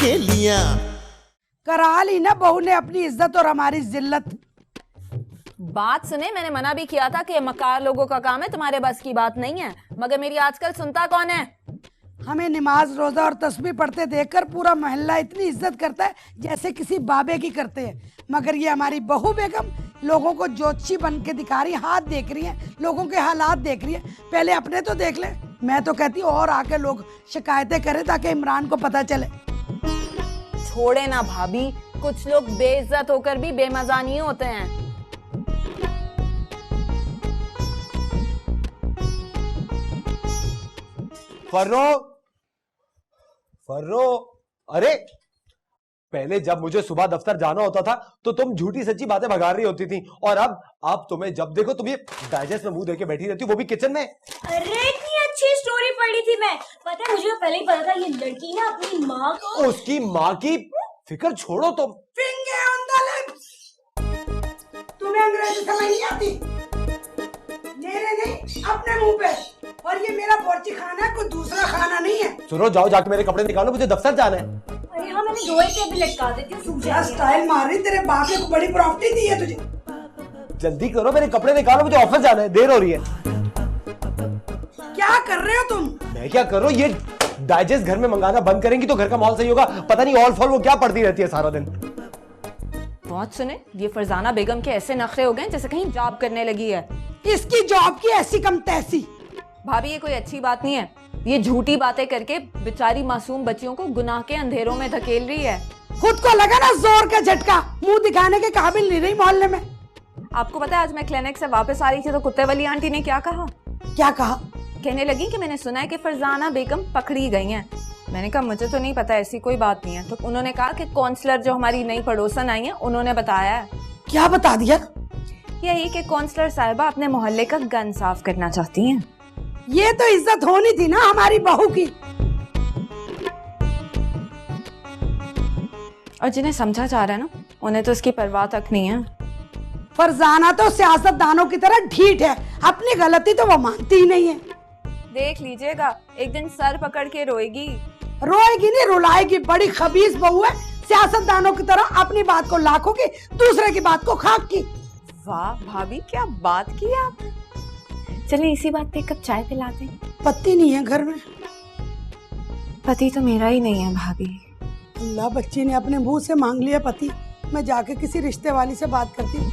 सहेलियां। करा ली ना बहू ने अपनी इज्जत और हमारी जिल्लत। बात सुने, मैंने मना भी किया था कि मकार लोगों का काम है, तुम्हारे बस की बात नहीं है। मगर मेरी आजकल सुनता कौन है? हमें नमाज रोजा और तस्बीह पढ़ते देखकर पूरा मोहल्ला इतनी इज्जत करता है जैसे किसी बाबे की करते हैं। मगर ये हमारी बहू बेगम लोगों को ज्योतिषी बन के दिखा रही है, हाथ देख रही है, लोगों के हालात देख रही है। पहले अपने तो देख ले। मैं तो कहती हूँ और आके लोग शिकायतें करें ताकि इमरान को पता चले। छोड़े ना भाभी, कुछ लोग बेइज्जत होकर भी बेमजा नहीं होते हैं। फर्रो, अरे पहले जब मुझे सुबह दफ्तर जाना होता था तो तुम झूठी सच्ची बातें भगा रही होती थी, और अब तुम्हें जब देखो तुम ये डाइजेस्ट में मुंह देके बैठी रहती हो, वो भी किचन में। अरे इतनी अच्छी स्टोरी पढ़ी थी मैं। पता है, मुझे पहले ही पता था ये लड़की ना अपनी माँ को, उसकी माँ की फिक्र छोड़ो तुम। Finger on the lips. तुम्हें अंग्रेजी समझ नहीं आती? मेरे नहीं, अपने मुंह पे। और ये मेरा बोर्ची खाना है, कोई दूसरा खाना नहीं है। सुनो, जाओ जाके मेरे कपड़े निकालो, मुझे दफ्तर जाना है। अरे हाँ, मैंने धोए थे, अभी लटका देती हूँ, सूख जाएंगे। स्टाइल मार रही, तेरे बाप ने बड़ी प्रॉपर्टी दी है तुझे। जल्दी करो, मेरे कपड़े निकालो, मुझे ऑफिस जाना है, देर हो रही है। क्या कर रहे हो तुम? मैं क्या कर रहा हूँ, ये डाइजेस्ट घर में मंगाना बंद करेंगी तो घर का माहौल सही होगा। पता नहीं ऑल फॉल वो क्या पढ़ती रहती है सारा दिन। बहुत सुने, ये फरजाना बेगम के ऐसे नखरे हो गए जैसे कहीं जॉब करने लगी है। इसकी जॉब की ऐसी कम तैसी। भाभी ये कोई अच्छी बात नहीं है। ये झूठी बातें करके बेचारी मासूम बच्चियों को गुनाह के अंधेरों में धकेल रही है। खुद को लगा ना जोर का झटका, मुंह दिखाने के काबिल नहीं रही मोहल्ले में। आपको पता है, आज मैं क्लिनिक से वापस आ रही थी तो कुत्ते वाली आंटी ने क्या कहा? क्या कहा? कहने लगी कि मैंने सुना है कि फरजाना बेगम पकड़ी गई हैं। मैंने कहा मुझे तो नहीं पता, ऐसी कोई बात नहीं है। तो उन्होंने कहा कि काउंसलर जो हमारी नई पड़ोसन आई है उन्होंने बताया है। क्या बता दिया? यही कि काउंसलर साहिबा अपने मोहल्ले का गन साफ करना चाहती हैं। ये तो इज्जत होनी थी ना हमारी बहू की। और जिन्हें समझा जा रहा है ना, उन्हें तो इसकी परवाह तक नहीं है। फरजाना तो सियासतदानों की तरह ढीठ है, अपनी गलती तो वो मानती ही नहीं है। देख लीजिएगा, एक दिन सर पकड़ के रोएगी। रोएगी नहीं, रुलाएगी। बड़ी खबीस बहू है, सियासतदानों की तरह अपनी बात को लाखों की, दूसरे की बात को खाक की। वाह भाभी, क्या बात की आपने। चलिए इसी बात पे एक कप चाय पिलाते हैं। पति नहीं है घर में। पति तो मेरा ही नहीं है भाभी। अल्लाह, बच्ची ने अपने मुंह से मांग लिया पति। मैं जाके किसी रिश्ते वाली से बात करती हूँ।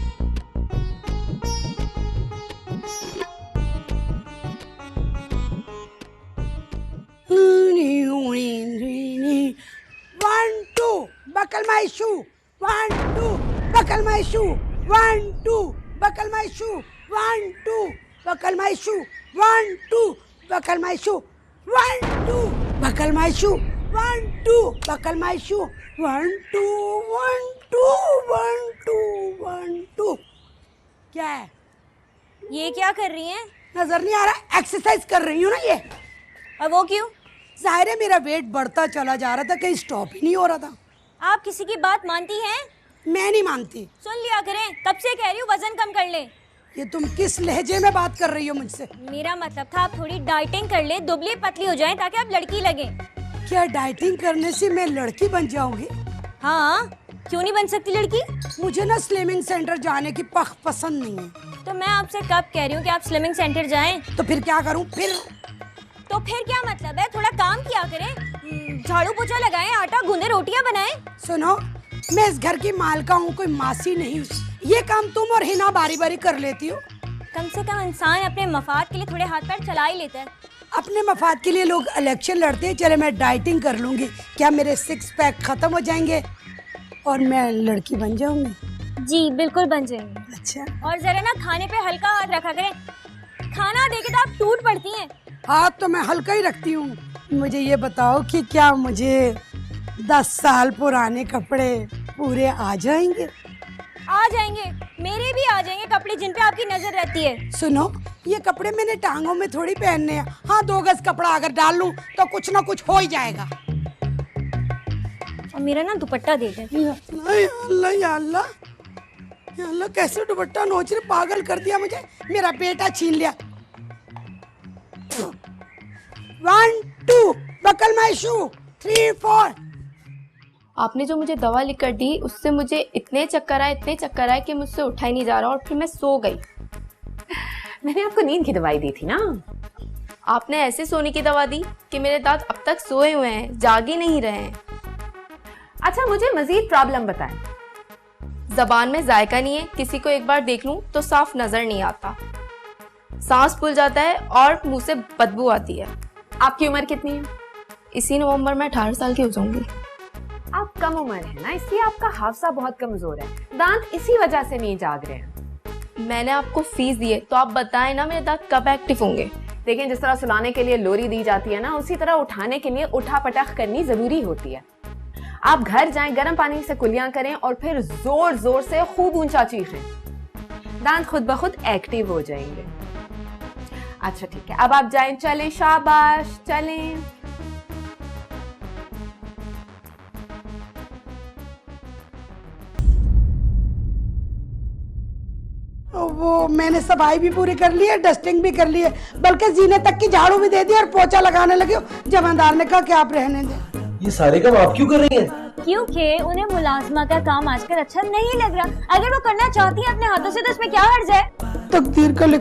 One, two, buckle my shoe. 1, 2, buckle my shoe. 1, 2, buckle my shoe. 1, 2, buckle my shoe. 1, 2, buckle my shoe. 1, 2, buckle my shoe. 1, 2, buckle my shoe. 1, 2, 1, 2, 1, 2, 1, 2. क्या है? ये क्या कर रही हैं? नजर नहीं आ रहा? एक्सरसाइज कर रही हूँ ना ये। और वो क्यों? जाहिर है मेरा वेट बढ़ता चला जा रहा था, कहीं स्टॉप ही नहीं हो रहा था। आप किसी की बात मानती हैं? मैं नहीं मानती। सुन लिया करें, तब से कह रही हूँ वजन कम कर ले। ये तुम किस लहजे में बात कर रही हो मुझसे? मेरा मतलब था आप थोड़ी डाइटिंग कर ले, दुबली पतली हो जाएं ताकि आप लड़की लगे। क्या डाइटिंग करने से मैं लड़की बन जाऊंगी? हाँ, क्यों नहीं बन सकती लड़की? मुझे ना स्लिमिंग सेंटर जाने की पख पसंद नहीं है। तो मैं आपसे कब कह रही हूँ कि आप स्लिमिंग सेंटर जाएं? तो फिर क्या करूँ? तो फिर क्या मतलब है? थोड़ा काम किया करें, झाड़ू पोछा लगाएं, आटा गूंदे, रोटियां बनाएं। सुनो, मैं इस घर की मालका हूँ, कोई मासी नहीं। ये काम तुम और हिना बारी बारी कर लेती हो। कम से कम इंसान अपने मफाद के लिए थोड़े हाथ पैर चला ही लेता है। अपने मफाद के लिए लोग इलेक्शन लड़ते हैं। चले मैं डाइटिंग कर लूंगी, क्या मेरे 6 पैक खत्म हो जाएंगे और मैं लड़की बन जाऊंगी? जी बिल्कुल बन जाएंगे। अच्छा, और जरा ना खाने पे हल्का हाथ रखा करें, खाना देके तो आप टूट पड़ती हैं। हाथ तो मैं हल्का ही रखती हूँ। मुझे ये बताओ कि क्या मुझे 10 साल पुराने कपड़े पूरे आ जाएंगे? आ जाएंगे, मेरे भी आ जाएंगे कपड़े जिन पे आपकी नजर रहती है। सुनो, ये कपड़े मैंने टांगों में थोड़ी पहनने हैं। हाँ, 2 गज कपड़ा अगर डाल लूं तो कुछ ना कुछ हो ही जाएगा। और मेरा ना दुपट्टा दे दे। अल्लाह या अल्लाह, या अल्लाह, कैसे दुपट्टा नोच रहे, पागल कर दिया मुझे। मेरा बेटा छीन लिया। 1, 2, buckle my shoe. 3, 4. आपने जो मुझे दवा लिख कर दी उससे मुझे इतने चक्कर आए कि मुझसे उठा ही नहीं जा रहा और फिर मैं सो गई। मैंने आपको नींद की दवाई दी थी ना। आपने ऐसे सोने की दवा दी कि मेरे दांत अब तक सोए हुए हैं, जाग ही नहीं रहे हैं। अच्छा मुझे मजीद प्रॉब्लम बताएं। जबान में जायका नहीं है, किसी को एक बार देख लूं तो साफ नजर नहीं आता, सांस फूल जाता है और मुंह से बदबू आती है। आपकी उम्र कितनी है? इसी नवंबर में 18 साल की हो जाऊंगी। आप कम उम्र है ना, इसलिए आपका हादसा बहुत कमजोर है, दांत इसी वजह से नहीं जाग रहे हैं। मैंने आपको फीस दी है तो आप बताएं ना मेरे दांत कब एक्टिव होंगे। देखें, जिस तरह सुलाने के लिए लोरी दी जाती है ना, उसी तरह उठाने के लिए उठा पटक करनी जरूरी होती है। आप घर जाएं, गर्म पानी से कुलियां करें और फिर जोर जोर से खूब ऊंचा चीखें, दांत खुद ब खुद एक्टिव हो जाएंगे। अच्छा ठीक है, अब आप जाएं, चलें, शाबाश, चलें। वो मैंने सफाई भी पूरी कर ली है, डस्टिंग भी कर ली है, बल्कि जीने तक की झाड़ू भी दे दी और पोछा लगाने लगे हो। जमादार ने कहा कि आप रहने दें। ये सारे काम आप क्यों कर रही हैं? क्योंकि उन्हें मुलाजमा का काम आजकल अच्छा नहीं लग रहा। अगर वो करना चाहती है अपने हाथों से तो इसमें क्या हर्ज है? तकदीर का लिखा